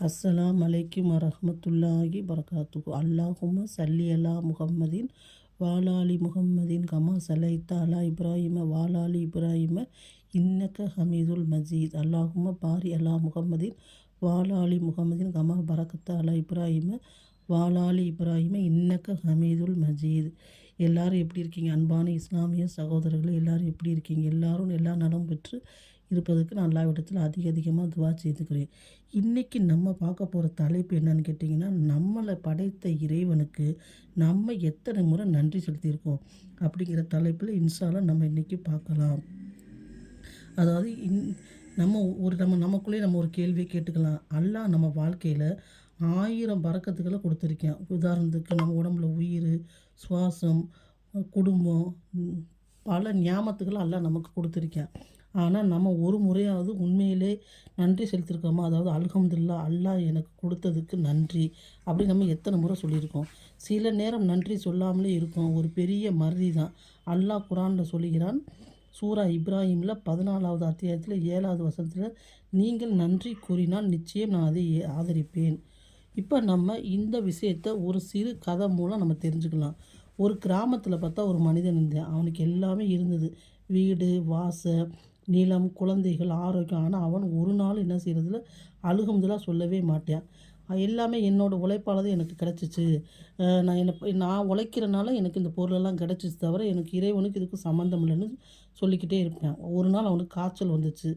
அஸ்ஸலாம் அலைக்கும் வரஹ்மத்துல்லாஹி பரகாத்துஹு. அல்லாஹும்ம சல்லி அலா முஹம்மதின் வாலாலி முஹம்மதின் கமா சலைத்த அலா இப்ராஹிம வாலாலி இப்ராஹிம இன்னக ஹமீதுல் மஜீத். அல்லாஹும்ம பாரி அலா முஹம்மதின் வாலாலி முஹம்மதின் கமா பரக்கத்த அலா இப்ராஹிம வாலாலி இப்ராஹிம இன்னக ஹமீதுல் மஜீத். எல்லாரும் எப்படி இருக்கீங்க? அன்பான இஸ்லாமிய சகோதரர்கள் எல்லாரும் எப்படி இருக்கீங்க? எல்லாரும் எல்லா நலம் பெற்று இருப்பதற்கு நான் அல்லாஹ்விடத்தில் அதிகமாக துவா செய்துக்கிறேன். இன்றைக்கி நம்ம பார்க்க போகிற தலைப்பு என்னன்னு கேட்டிங்கன்னா, நம்மளை படைத்த இறைவனுக்கு நம்ம எத்தனை முறை நன்றி செலுத்தியிருக்கோம் அப்படிங்கிற தலைப்பில் இன்ஷால்லா நம்ம இன்றைக்கி பார்க்கலாம். அதாவது நமக்குள்ளே நம்ம ஒரு கேள்வியை கேட்டுக்கலாம். அல்லாஹ் நம்ம வாழ்க்கையில் 1000 பரக்கத்துக்களை கொடுத்துருக்கேன். உதாரணத்துக்கு நம்ம உடம்புல உயிர், சுவாசம், குடும்பம், பல ஞாபகத்துக்களை அல்லாஹ் நமக்கு கொடுத்துருக்கேன். ஆனால் நம்ம ஒரு முறையாவது உண்மையிலே நன்றி செலுத்தியிருக்கோமா? அதாவது அல்ஹம்துலில்லாஹ், அல்லாஹ் எனக்கு கொடுத்ததுக்கு நன்றி அப்படி நம்ம எத்தனை முறை சொல்லியிருக்கோம். சில நேரம் நன்றி சொல்லாமலே இருக்கோம். ஒரு பெரிய மறதி தான். அல்லாஹ் குரானில் சொல்லுகிறான், சூரா இப்ராஹிமில் 14வது அத்தியாயத்தில் 7வது வசனத்தில், நீங்கள் நன்றி கூறினால் நிச்சயம் நான் அதை ஆதரிப்பேன். இப்போ நம்ம இந்த விஷயத்தை ஒரு சிறு கதை மூலம் நம்ம தெரிஞ்சுக்கலாம். ஒரு கிராமத்தில் பார்த்தா ஒரு மனிதன் இருந்தான். அவனுக்கு எல்லாமே இருந்தது. வீடு, வாசல், நிலம், குழந்தைகள், ஆரோக்கியம். ஆனால் அவன் ஒரு நாள் என்ன செய்கிறதுல அல்ஹம்துலில்லாஹ் சொல்லவே மாட்டான். எல்லாமே என்னோடய உழைப்பால் தான் எனக்கு கிடச்சிச்சு. நான் உழைக்கிறனால எனக்கு இந்த பொருளெல்லாம் கிடச்சிச்சு தவிர எனக்கு இறைவனுக்கு இதுக்கு சம்மந்தம் இல்லைன்னு சொல்லிக்கிட்டே இருப்பேன். ஒரு நாள் அவனுக்கு காய்ச்சல் வந்துச்சு.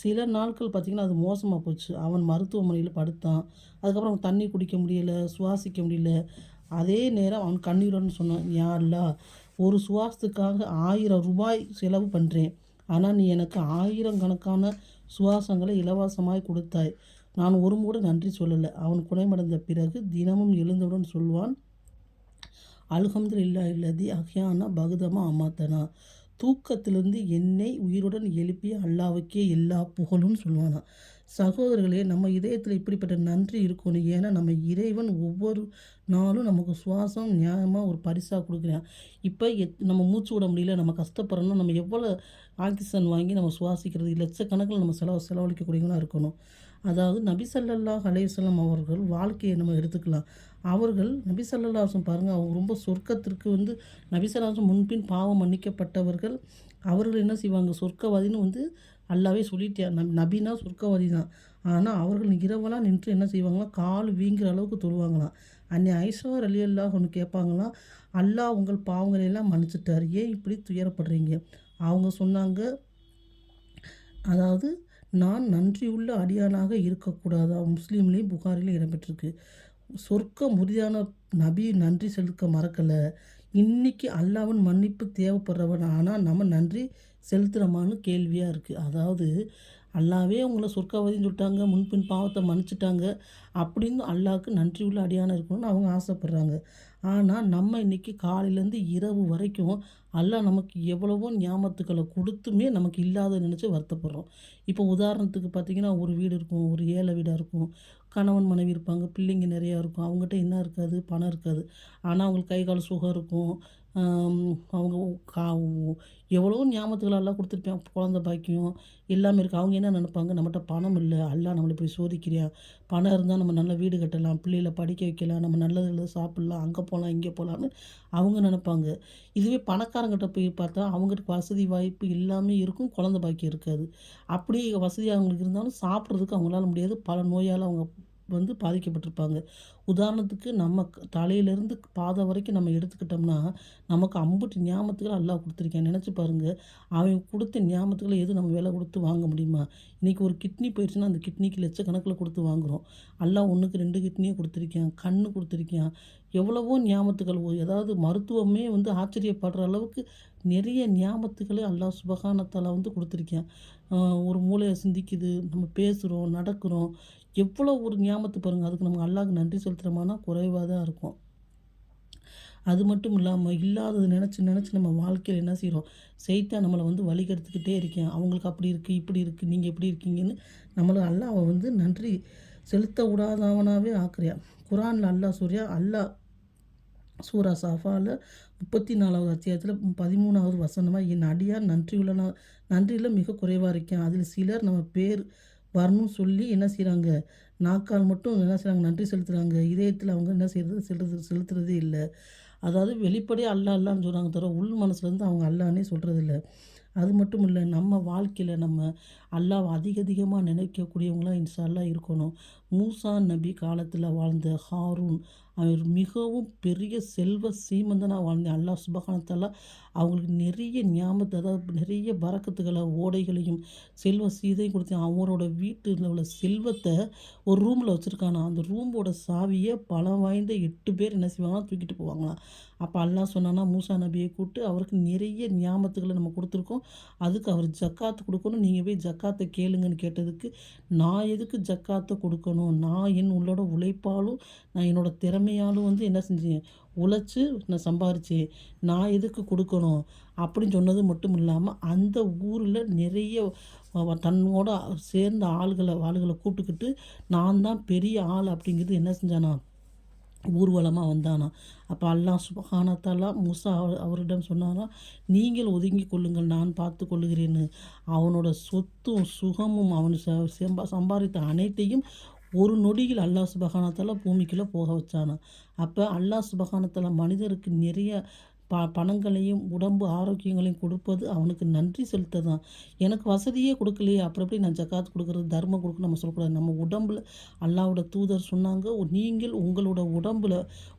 சில நாட்கள் பார்த்திங்கன்னா அது மோசமாக போச்சு. அவன் மருத்துவமனையில் படுத்தான். அதுக்கப்புறம் அவன் தண்ணி குடிக்க முடியல, சுவாசிக்க முடியல. அதே நேரம் அவன் கண்ணீரோன்னு சொன்னான், யா அல்லாஹ், ஒரு சுவாசத்துக்காக 1000 ரூபாய் செலவு பண்ணுறேன். ஆனால் நீ எனக்கு 1000 கணக்கான சுவாசங்களை இலவசமாய் கொடுத்தாய். நான் ஒரு முறை நன்றி சொல்லலை. அவன் குணமடைந்த பிறகு தினமும் எழுந்தவுடன் சொல்வான், அல்ஹம்துலில்லாஹி அல்லதி அஹ்யானா பஅதமா அமாத்தனா. தூக்கத்திலிருந்து என்னை உயிருடன் எழுப்பிய அல்லாஹ்வுக்கே எல்லா புகழும் சொல்வானா. சகோதரர்களே, நம்ம இதயத்தில் இப்படிப்பட்ட நன்றி இருக்கணும். ஏன்னா நம்ம இறைவன் ஒவ்வொரு நாளும் நமக்கு சுவாசம் நியாயமாக ஒரு பரிசாக கொடுக்குறான். இப்போ நம்ம மூச்சு விட முடியல, நம்ம கஷ்டப்படுறோம்னா நம்ம எவ்வளோ ஆக்சிஜன் வாங்கி நம்ம சுவாசிக்கிறது லட்சக்கணக்கில் நம்ம செலவழிக்கக்கூடியவங்களாக இருக்கணும். அதாவது நபி ஸல்லல்லாஹு அலைஹி வஸல்லம் அவர்கள் வாழ்க்கையை நம்ம எடுத்துக்கலாம். அவர்கள் நபி ஸல்லல்லாஹு அலைஹி வஸல்லம் பாருங்கள், அவங்க ரொம்ப சொர்க்கத்திற்கு நபி ஸல்லல்லாஹு அலைஹி வஸல்லம் முன்பின் பாவம் மன்னிக்கப்பட்டவர்கள். அவர்கள் என்ன செய்வாங்க, சொர்க்கவாதின்னு அல்லாவே சொல்லிட்டேன். நபினா சொர்க்கவாதி தான். ஆனால் அவர்கள் இரவெல்லாம் நின்று என்ன செய்வாங்களாம், கால் வீங்குற அளவுக்கு தொழுவாங்களாம். அன்னை ஐஷா ரலியல்லாஹு அன்ஹா கேட்பாங்களாம், அல்லாஹ் உங்கள் பாவங்களை எல்லாம் மன்னிச்சிட்டார், ஏன் இப்படி துயரப்படுறீங்க? அவங்க சொன்னாங்க, அதாவது நான் நன்றியுள்ள அடியானாக இருக்கக்கூடாதா? முஸ்லீம்லேயும் புகாரிலையும் இடம்பெற்றிருக்கு. சொர்க்கம் உறுதியான நபி நன்றி செலுத்த மறக்கலை. இன்றைக்கி அல்லாஹ்வின் மன்னிப்பு தேவைப்படுறவன், ஆனால் நம்ம நன்றி செலுத்துகிறோமான்னு கேள்வியாக இருக்குது. அதாவது அல்லாவே அவங்கள சொர்க்கவாதின்னு சொல்லிட்டாங்க, முன்பின் பாவத்தை மன்னிச்சிட்டாங்க அப்படின்னு அல்லாஹ்வுக்கு நன்றி உள்ள அடியானம் இருக்கணும்னு அவங்க ஆசைப்பட்றாங்க. ஆனால் நம்ம இன்றைக்கி காலையிலேருந்து இரவு வரைக்கும் அல்லாஹ் நமக்கு எவ்வளவோ ஞாபகத்துக்களை கொடுத்துமே நமக்கு இல்லாத நினச்சி வருத்தப்படுறோம். இப்போ உதாரணத்துக்கு பார்த்திங்கன்னா, ஒரு வீடு இருக்கும், ஒரு ஏழை வீடாக இருக்கும், கணவன் மனைவி இருப்பாங்க, பிள்ளைங்க நிறையா இருக்கும். அவங்ககிட்ட என்ன இருக்காது, பணம் இருக்காது. ஆனால் அவங்களுக்கு கை கால் சுகம் இருக்கும். அவங்க எவ்வளோ ஞாபகத்துக்கள் எல்லாம் கொடுத்துருப்பேன். குழந்த பாக்கியம் எல்லாமே இருக்குது. அவங்க என்ன நினைப்பாங்க, நம்மகிட்ட பணம் இல்லை, அல்லாஹ் நம்மளை இப்படி சோதிக்கிறியா, பணம் இருந்தால் நம்ம நல்ல வீடு கட்டலாம், பிள்ளைகளை படிக்க வைக்கலாம், நம்ம நல்லது சாப்பிட்லாம், அங்கே போகலாம் இங்கே போகலான்னு அவங்க நினைப்பாங்க. இதுவே பணக்காரங்கிட்ட போய் பார்த்தா அவங்களுக்கு வசதி வாய்ப்பு எல்லாமே இருக்கும், குழந்த பாக்கியம் இருக்காது. அப்படி வசதி அவங்களுக்கு இருந்தாலும் சாப்பிட்றதுக்கு அவங்களால முடியாது. பல நோயால் அவங்க பாதிக்கப்பட்டிருப்பாங்க. உதாரணத்துக்கு நம்ம தலையிலேருந்து பாதம் வரைக்கும் நம்ம எடுத்துக்கிட்டோம்னா நமக்கு அம்புட்டு ஞாபகத்துக்கள் அல்லாஹ் கொடுத்துருக்கேன். நினச்சி பாருங்கள், அவன் கொடுத்த ஞாபகத்துக்களை எதுவும் நம்ம விலை கொடுத்து வாங்க முடியுமா? இன்றைக்கி ஒரு கிட்னி போயிடுச்சுன்னா அந்த கிட்னிக்கு லட்சக்கணக்கில் கொடுத்து வாங்குகிறோம். அல்லாஹ் 1க்கு 2 கிட்னியும் கொடுத்துருக்கான், கண் கொடுத்துருக்கான், எவ்வளவோ ஞாபகத்துக்கள். ஏதாவது மருத்துவமே ஆச்சரியப்படுற அளவுக்கு நிறைய ஞாபகத்துக்களே அல்லாஹ் சுப்ஹானஹு வ தஆலா கொடுத்துருக்கான். ஒரு மூளையை சிந்திக்குது, நம்ம பேசுகிறோம், நடக்கிறோம், எவ்வளோ ஒரு ஞாபகத்து பாருங்கள். அதுக்கு நம்ம அல்லாஹ்வுக்கு நன்றி செலுத்துகிறோமானா குறைவாக தான் இருக்கும். அது மட்டும் இல்லாமல் இல்லாதது நினச்சி நம்ம வாழ்க்கையில் என்ன செய்கிறோம், சைத்தான் நம்மளை வழிகெடுத்துக்கிட்டே இருக்கேன். அவங்களுக்கு அப்படி இருக்குது, இப்படி இருக்குது, நீங்கள் எப்படி இருக்கீங்கன்னு நம்மளை அல்லாஹ் நன்றி செலுத்த விடாதவனாகவே ஆக்குறியா. குரானில் அல்லாஹ் சொல்றியா, அல்லாஹ் சூரா சாஃபாவில் 34வது அத்தியாயத்தில் 13வது வசனமாக, என் அடியார் நன்றியில் மிக குறைவாக இருக்கேன். அதில் சிலர் நம்ம பேர் வரணும்னு சொல்லி என்ன செய்றாங்க, நாக்கால் மட்டும் என்ன செய்றாங்க, நன்றி செலுத்துறாங்க. இதயத்தில அவங்க என்ன செய்றது செலுத்துறதே இல்ல. அதாவது வெளிப்படையா அல்லாஹ் அல்லாஹ்ன்னு சொல்றாங்க தவிர, உள் மனசுலேருந்து அவங்க அல்லாஹ்னே சொல்றதில்ல. அது மட்டும் இல்ல, நம்ம வாழ்க்கையில நம்ம அல்லாஹ்வ அதிக அதிகமா நினைக்கக்கூடியவங்களா இன்ஷா அல்லாஹ் இருக்கணும். மூசா நபி காலத்தில வாழ்ந்த ஹாரூன், அவர் மிகவும் பெரிய செல்வ சீமந்தனா வாழ்ந்த அல்லாஹ் சுப்ஹானஹு வ தஆலா அவங்களுக்கு நிறைய நியாமத் அதாவது நிறைய பரக்கத்துகள, ஓடைகளையும், செல்வ சீதையும் கொடுத்து அவரோட வீட்டில உள்ள செல்வத்த ஒரு ரூம்ல வச்சிருக்கானாம். அந்த ரூமோட சாவிய பலம் வாய்ந்த 8 பேர் என்ன செய்வாங்களாம், தூக்கிட்டு போவாங்களாம். அப்ப அல்லாஹ் சொன்னானா, மூசா நபிய கூப்பிட்டு அவருக்கு நிறைய நியாமத்துகள நம்ம குடுத்துருக்கோம். அதுக்கு அவர் ஜக்காத் குடுக்கணும். நீங்க போய் ஜக்காத்த கேளுங்கன்னு கேட்டதுக்கு, நான் எதுக்கு ஜக்காத்த குடுக்கணும்? நான் என் உள்ளோட உழைப்பாலும், நான் என்னோட திறமையாலும் வந்து என்ன செஞ்சேன்? உழைச்சு நான் சம்பாரிச்சேன். நான் எதுக்கு குடுக்கணும்? அப்படின்னு சொன்னது மட்டும் இல்லாம, அந்த ஊர்ல நிறைய தன்னோட சேர்ந்த ஆளுகள கூப்பிட்டுக்கிட்டு, நான் தான் பெரிய ஆள் அப்படிங்கிறது என்ன செஞ்சானாம்? ஊர்வலமா வந்தானாம். அப்ப அல்லாஹ் சுப்ஹானஹு வ தஆலா மூசா அவரிடம் சொன்னாராம், "நீங்கள் ஒதுங்கிக் கொள்ளுங்கள், நான் பார்த்துக் கொள்ளுகிறேன்னு." அவனோட சொத்தும், சுகமும் அவன் சம்பாரித்த அனைத்தையும் ஒரு நொடியில் அல்லாஹ் சுப்ஹானஹு வ தஆலா பூமிக்குள்ள போக வச்சானாம். அப்ப அல்லாஹ் சுப்ஹானஹு வ தஆலா மனிதருக்கு நிறைய பணங்களையும், உடம்பு ஆரோக்கியங்களையும் கொடுப்பது அவனுக்கு நன்றி செலுத்த தான். எனக்கு வசதியே குடுக்கலையே, அப்புறம் எப்படி நான் ஜக்காத் குடுக்குறது, தர்மம் குடுக்கணும் நம்ம சொல்லக்கூடாது. நம்ம உடம்புல அல்லாஹ்வோட தூதர் சொன்னாங்க, நீங்கள் உங்களோட உடம்புல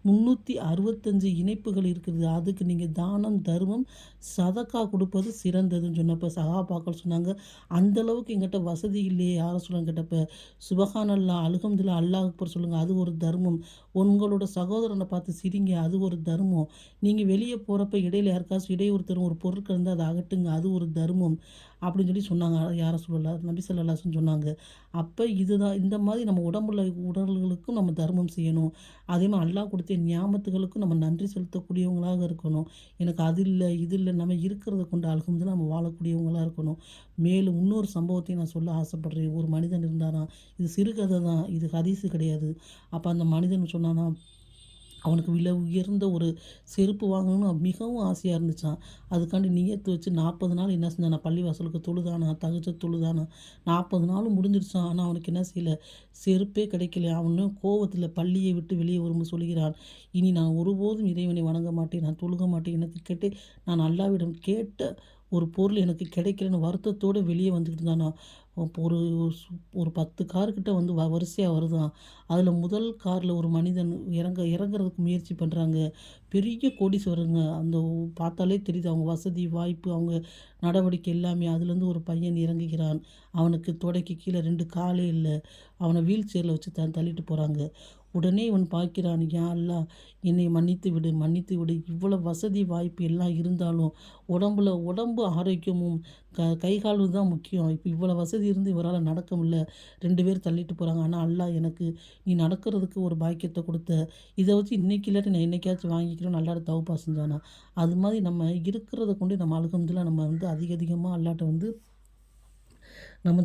365 இணைப்புகள் இருக்குது. அதுக்கு நீங்க தானம், தர்மம், சதக்கா குடுப்பது சிறந்ததுன்னு சொன்னப்ப, சஹாபாக்கள் சொன்னாங்க, அந்த அளவுக்கு என்கிட்ட வசதி இல்லையே யார சொல்லன்னு கேட்டப்ப, சுபஹானல்லாஹ், அல்ஹம்துலில்லாஹ், அல்லாஹ் அக்பர் சொல்லுங்க. அது ஒரு தர்மம். உங்களோட சகோதரன பார்த்து சிரிங்க. அது ஒரு தர்மம். நீங்க வெளிய போறப்ப இடையில யாருக்காச்சும் இடையூறு தரும் ஒரு பொருட்கள் இருந்தா அத அகட்டுங்க. அது ஒரு தர்மம். அப்படின்னு சொல்லி சொன்னாங்க. யார சொல்லலாம், நபி ஸல்லல்லாஹு அலைஹி வஸல்லம் சொன்னாங்க. அப்ப இதுதான் இந்த மாதிரி நம்ம உடம்புல உடல்களுக்கும் நம்ம தர்மம் செய்யணும். அதேமாரி அல்லாஹ் குடுத்த நியாமத்துகளுக்கும் நம்ம நன்றி செலுத்தக்கூடியவங்களாக இருக்கணும். எனக்கு அது இல்ல, இது இல்ல, நம்ம இருக்கிறத கொண்டு அல்ஹம்துலில்லாஹ் நம்ம வாழக்கூடியவங்களா இருக்கணும். மேலும் இன்னொரு சம்பவத்தையும் நான் சொல்ல ஆசைப்படுறேன். ஒரு மனிதன் இருந்தாராம். இது சிறுகதை தான். இது ஹதீஸு கிடையாது. அப்ப அந்த மனிதன் சொன்னானாம், அவனுக்கு விலை உயர்ந்த ஒரு செருப்பு வாங்கணும்னு மிகவும் ஆசையா இருந்துச்சாம். அதுக்காண்டி நியத்து வச்சு 40 நாள் என்ன செஞ்சானா, பள்ளிவாசலுக்கு தொழுதானா, தஹஜ்ஜத் தொழுதானா. 40 நாளும் முடிஞ்சிருச்சாம். ஆனா அவனுக்கு என்ன செய்யல, செருப்பே கிடைக்கலையாம். அவனு கோவத்தில பள்ளியை விட்டு வெளியே வரும்போது சொல்கிறான், "இனி நான் ஒருபோதும் இறைவனை வணங்க மாட்டேன். நான் தொழுக மாட்டேன். எனக்கு கேட்டு நான் அல்லாஹ்விடம் கேட்ட ஒரு பொருள் எனக்கு கிடைக்கலன்னு வருத்தத்தோட வெளியே வந்துக்கிட்டு இருந்தானாம்." அப்போ ஒரு 10 கார்கிட்ட வந்து வரிசையா வருதாம். அதில முதல் கார்ல ஒரு மனிதன் இறங்குறதுக்கு முயற்சி பண்றாங்க. பெரிய கோடீஸ்வரங்க. அந்த பார்த்தாலே தெரியுது அவங்க வசதி, வாய்ப்பு, அவங்க நடவடிக்கை எல்லாமே. அதுலேருந்து ஒரு பையன் இறங்குகிறான். அவனுக்கு தொடைக்கு கீழ 2 காலே இல்ல. அவன வீல் சேர்ல வச்சு தள்ளிட்டு போறாங்க. உடனே இவன் பார்க்கிறான், யா அல்லாஹ், என்னை மன்னித்து விடு, மன்னித்து விடு. இவ்வளோ வசதி வாய்ப்பு எல்லாம் இருந்தாலும் உடம்பு ஆரோக்கியமும் கை கால் தான் முக்கியம். இப்ப இவ்வளோ வசதி இருந்து இவரால நடக்க முடியல. 2 பேர் தள்ளிட்டு போறாங்க. ஆனா அல்லாஹ் எனக்கு நீ நடக்கிறதுக்கு ஒரு பாக்கியத்த குடுத்த. இத வச்சு இன்னைக்கு இல்லாட்டி நான் என்னைக்காச்சும் வாங்கிக்கிறேன்னு அல்லாஹ்ட்ட தௌபா செஞ்சானாம். அது மாரி நம்ம இருக்கிறத கொண்டு நம்ம அல்ஹம்துலில்லாஹ் நம்ம வந்து அதிக அதிகமா அல்லாஹ்ட்ட வந்து நம்ம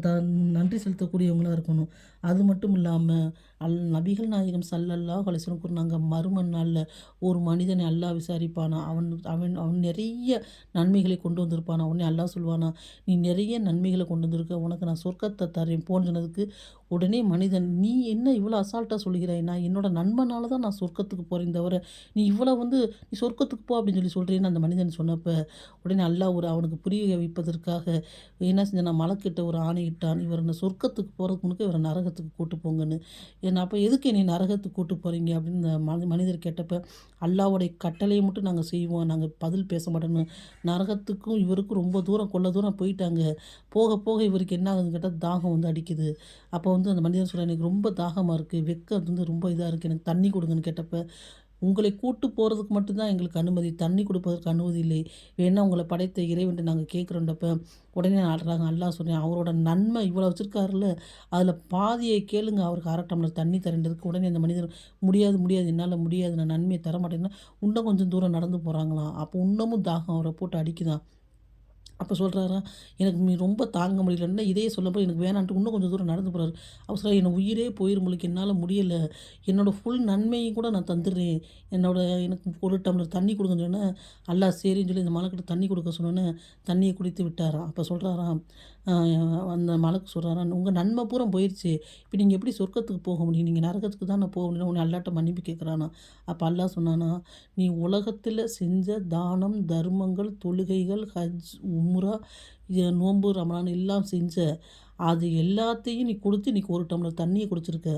நன்றி செலுத்தக்கூடியவங்களா இருக்கணும். அது மட்டும் இல்லாம, நபிகள் நாயகம் ஸல்லல்லாஹு அலைஹி வஸல்லம் கூறுனாங்க, மறுமை நாள்ல ஒரு மனிதனை அல்லாஹ் விசாரிப்பானா, அவன் அவன் அவன் நிறைய நன்மைகளை கொண்டு வந்திருப்பானா. உடனே அல்லாஹ் சொல்வானா, "நீ நிறைய நன்மைகள கொண்டு வந்திருக்க. உனக்கு நான் சொர்க்கத்த தரேன் போன்னு" சொன்னதுக்கு, உடனே மனிதன், "நீ என்ன இவ்வளோ அசால்ட்டா சொல்லுகிறாய்? நான் என்னோட நண்பனால தான் நான் சொர்க்கத்துக்கு போறேன் தவிர, நீ இவ்வளோ வந்து நீ சொர்க்கத்துக்கு போ அப்படின்னு சொல்லி சொல்றியேன்னு" அந்த மனிதன் சொன்னப்ப, உடனே அல்லாஹ் அவனுக்கு புரிய வைப்பதற்காக என்ன செஞ்சான், மலக்கிட்ட ஒரு ஆணையிட்டான். இவர சொர்க்கத்துக்கு போறதுக்கு முன்னுக்கு இவர நரகத்துக்கு கூட்டு போங்கன்னு. அப்ப எதுக்கு என்னைய நரகத்துக்கு கூட்டு போறீங்க? அப்படின்னு இந்த மனிதர் கேட்டப்ப, அல்லாஹ்வுடைய கட்டளைய மட்டும் நாங்க செய்வோம். நாங்க பதில் பேச மாட்டோம்ன்னு. நரகத்துக்கும் இவருக்கும் ரொம்ப தூரம் கொள்ள தூரம் போயிட்டாங்க. போக போக இவருக்கு என்ன ஆகுதுன்னு கேட்டா, தாகம் வந்து அடிக்குது. அப்போ வந்து அந்த மனிதன் சொல்றான், "எனக்கு ரொம்ப தாகமா இருக்கு. வெக்கம் வந்து ரொம்ப இதா இருக்கு. எனக்கு தண்ணி குடுங்கன்னு" கேட்டப்ப, "உங்களை கூட்டு போறதுக்கு மட்டும் தான் எங்களுக்கு அனுமதி. தண்ணி குடுப்பதற்கு அனுமதி இல்லை. வேணா உங்கள படைத்த இறைவன்ட்ட நாங்க கேட்கிறோன்றப்ப." உடனே அல்லாஹ் சொன்னான், "அவரோட நன்மை இவ்வளோ வச்சிருக்காருல்ல, அதில பாதியை கேளுங்க. அவருக்கு 1/2 டம்ளர் தண்ணி தரேன்றதுக்கு." உடனே அந்த மனிதர், "முடியாது, முடியாது. என்னால முடியாது. நான் நன்மைய தரமாட்டேன்னா." இன்னும் கொஞ்சம் தூரம் நடந்து போறாங்களாம். அப்போ இன்னமும் தாகம் அவர போட்டு அடிக்குதாம். அப்போ சொல்கிறாராம், "எனக்கு நீ ரொம்ப தாங்க முடியலன்னா இதையே சொல்லப்போ எனக்கு வேணான்ட்டு இன்னும் கொஞ்சம் தூரம் நடந்து போறாரு." அப்ப சொல்றாரு, "என் உயிரே போயிரும் போலருக்கு என்னால முடியல. என்னோட ஃபுல் நன்மையும் கூட நான் தந்துடுறேன். எனக்கு 1 டம்ளர் தண்ணி குடுங்கன்னு" சொன்னோனே, அல்லாஹ் சரின்னு சொல்லி இந்த மலக்கிட்ட தண்ணி குடுக்க சொன்னோனே, தண்ணிய குடித்து விட்டாராம். அப்ப சொல்றாராம், அ அந்த மலக்கு சொல்றாராம், "உங்க நன்மை பூரா போயிருச்சு. இப்ப நீங்க எப்படி சொர்க்கத்துக்கு போக முடியும்? நீங்க நரகத்துக்கு தானே போக முடியும்." உடனே அல்லாஹ்ட்ட மன்னிப்பு கேட்குறானாம். அப்ப அல்லாஹ் சொன்னானாம், "நீ உலகத்தில செஞ்ச தானம், தர்மங்கள், தொழுகைகள், ஹஜ், உம்ரா, நோன்பு, ரமலான் எல்லாம் செஞ்ச. அது எல்லாத்தையும் நீ கொடுத்து இன்னைக்கு 1 டம்ளர் தண்ணிய குடிச்சிருக்க.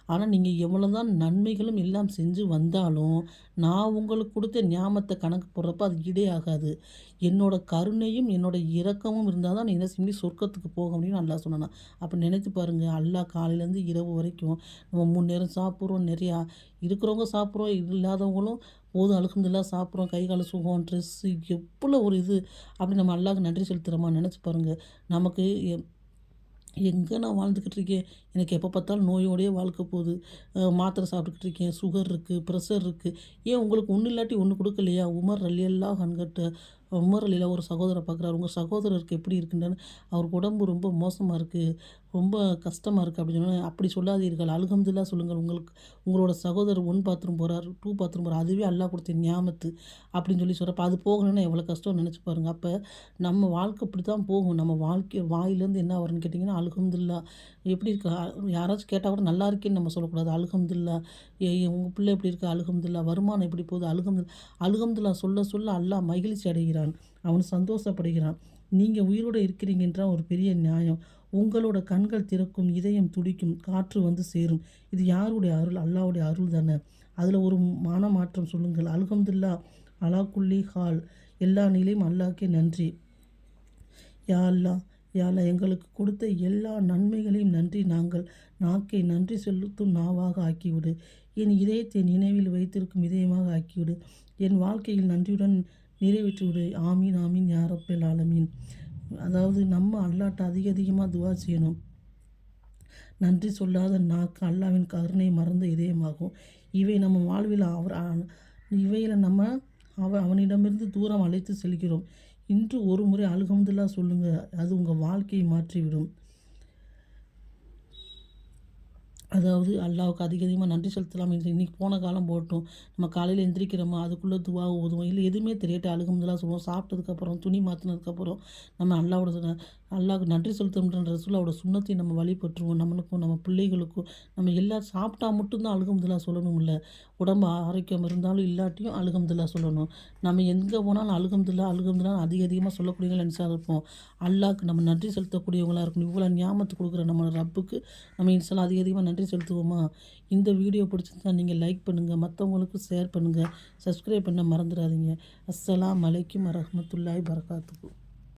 ஆனா, நீங்க எவ்வளோதான் நன்மைகளும் எல்லாம் செஞ்சு வந்தாலும், நான் உங்களுக்கு குடுத்த நியாமத்த கணக்கு போடுறப்ப அது ஈடே ஆகாது. என்னோட கருணையும், என்னோட இரக்கமும் இருந்தா தான் நீ என்ன செய்ய முடியும்? சொர்க்கத்துக்கு போக முடியும்னு" அல்லாஹ் சொன்னானாம். அப்ப நினைத்து பாருங்க, அல்லாஹ் காலையிலேருந்து இரவு வரைக்கும் நம்ம 3 நேரம் சாப்பிட்றோம் நிறையா. இருக்கிறவங்க சாப்பிட்றோம், இல்லாதவங்களும் போதும் அல்ஹம்துலில்லாஹ் சாப்பிட்றோம். கை, கால் சுகம், ட்ரெஸ்ஸு எவ்வளோ ஒரு இது அப்படி நம்ம அல்லாஹ்க்கு நன்றி செலுத்துறோமா? நெனச்சு பாருங்க. நமக்கு எங்கே நான் வாழ்ந்துக்கிட்டு இருக்கேன். எனக்கு எப்போ பார்த்தாலும் நோயோடையே வாழ்க்கை போகுது. மாத்திரை சாப்பிட்டுக்கிட்டு இருக்கேன். சுகர் இருக்குது, ப்ரெஷர் இருக்குது. ஏன் உங்களுக்கு ஒண்ணு இல்லாட்டி ஒண்ணு குடுக்கலையா? உமர் ரலியல்லாஹு அன்ஹுட்ட உமர் ரலியல்லாஹு ஒரு சகோதரர பார்க்குறாரு. உங்க சகோதரருக்கு எப்படி இருக்குன்னு, அவருக்கு உடம்பு ரொம்ப மோசமா இருக்கு. ரொம்ப கஷ்டமா இருக்கு அப்படின்னு சொன்னோனே, அப்படி சொல்லாதீர்கள். அல்ஹம்துலில்லாஹ் சொல்லுங்கள். உங்களோட சகோதரர் 1 பாத்ரூம் போறார், 2 பாத்ரூம் போறார். அதுவே அல்லாஹ் குடுத்த நியாமத்து அப்படின்னு சொல்லி சொல்றப்ப, அது போகணும்னா எவ்வளோ கஷ்டம்னு நெனச்சு பாருங்க. அப்ப நம்ம வாழ்க்கை இப்படி தான் போகும். நம்ம வாழ்க்கை வாயிலேருந்து என்ன வரும்னு கேட்டிங்கன்னா, அல்ஹம்துலில்லாஹ் எப்படி இருக்கு? யாராச்சும் கேட்டா கூட நல்லா இருக்கேன்னு நம்ம சொல்லக்கூடாது. அல்ஹம்துலில்லாஹ். உங்க பிள்ளை எப்படி இருக்கு? அல்ஹம்துலில்லாஹ். வருமானம் எப்படி போகுது? அல்ஹம்துலில்லாஹ் சொல்ல சொல்ல அல்லாஹ் மகிழ்ச்சி அடைகிறான். அவன் சந்தோஷப்படுகிறான். நீங்க உயிரோட இருக்கிறீங்கன்ற ஒரு பெரிய நியாயம். உங்களோட கண்கள் திறக்கும், இதயம் துடிக்கும், காற்று வந்து சேரும். இது யாருடைய அருள்? அல்லாஹ்வுடைய அருள் தானே! அதில ஒரு மாற்றம் சொல்லுங்கள். அல்ஹம்துலில்லாஹ் அலா குல்லி ஹால். எல்லா நிலையும் அல்லாஹ்க்கே நன்றி. யா அல்லாஹ், யா அல்லாஹ் எங்களுக்கு கொடுத்த எல்லா நன்மைகளையும் நன்றி. நாங்கள் நாக்கை நன்றி செலுத்தும் நாவாக ஆக்கிவிடு. என் இதயத்தை நினைவில் வைத்திருக்கும் இதயமாக ஆக்கிவிடு. என் வாழ்க்கையில் நன்றியுடன் நிறைவேற்றிவிடு. ஆமீன், ஆமீன் யா ரப்பல் ஆலமீன். அதாவது நம்ம அல்லாஹ்ட்ட அதிக அதிகமா துஆ செய்யணும். நன்றி சொல்லாத நாக்கு அல்லாஹ்வின் கருணை மறந்த இதயமாகும். இவை நம்ம வாழ்வில் இவையில நம்ம அவனிடமிருந்து தூரம் அழைத்து செல்கிறோம். இன்று ஒரு முறை அல்ஹம்துலில்லாஹ் சொல்லுங்க. அது உங்க வாழ்க்கையை மாற்றிவிடும். அதாவது அல்லாஹ்வுக்கு அதிக அதிகமா நன்றி செலுத்தலாம். இன்னைக்கு போன காலம் போகட்டும். நம்ம காலையில எந்திரிக்கிறோமா, அதுக்குள்ள துவா ஓதுவோம். இல்ல எதுவுமே தெரியாட்டி அல்ஹம்துலில்லாஹ் சொல்லுவோம். சாப்பிட்டதுக்கப்புறம், துணி மாத்துனதுக்கப்புறம் நம்ம அல்லாஹ்வுக்கு நன்றி செலுத்தணுன்ற ரசூலுல்லாஹ்வோட சுன்னத்தை நம்ம வழிபட்டுருவோம். நம்மளுக்கும், நம்ம பிள்ளைகளுக்கும், நம்ம எல்லாரும் சாப்பிட்டா மட்டும் தான் அல்ஹம்துலில்லாஹ் சொல்லணும்ல. உடம்பு ஆரோக்கியம் இருந்தாலும் இல்லாட்டியும் அல்ஹம்துலில்லாஹ் சொல்லணும். நம்ம எங்கே போனாலும் அல்ஹம்துலில்லாஹ், அல்ஹம்துலில்லாஹ்னு அதிக அதிகமா சொல்லக்கூடியவங்களா இன்ஷா அல்லாஹ் இருப்போம். அல்லாஹ்க்கு நம்ம நன்றி செலுத்தக்கூடியவங்களா இருக்கணும். இவ்வளோ நியாமத்து குடுக்குற நம்ம ரப்புக்கு நம்ம இன்ஷா அல்லாஹ் அதிக அதிகமா நன்றி செலுத்துவோமா? இந்த வீடியோ பிடிச்சிருந்தா நீங்க லைக் பண்ணுங்க. மத்தவங்களுக்கும் ஷேர் பண்ணுங்க. சப்ஸ்கிரைப் பண்ண மறந்துடாதீங்க. அஸ்ஸலாமு அலைக்கும் வரஹ்மத்துல்லாஹி வபரகாத்துஹு.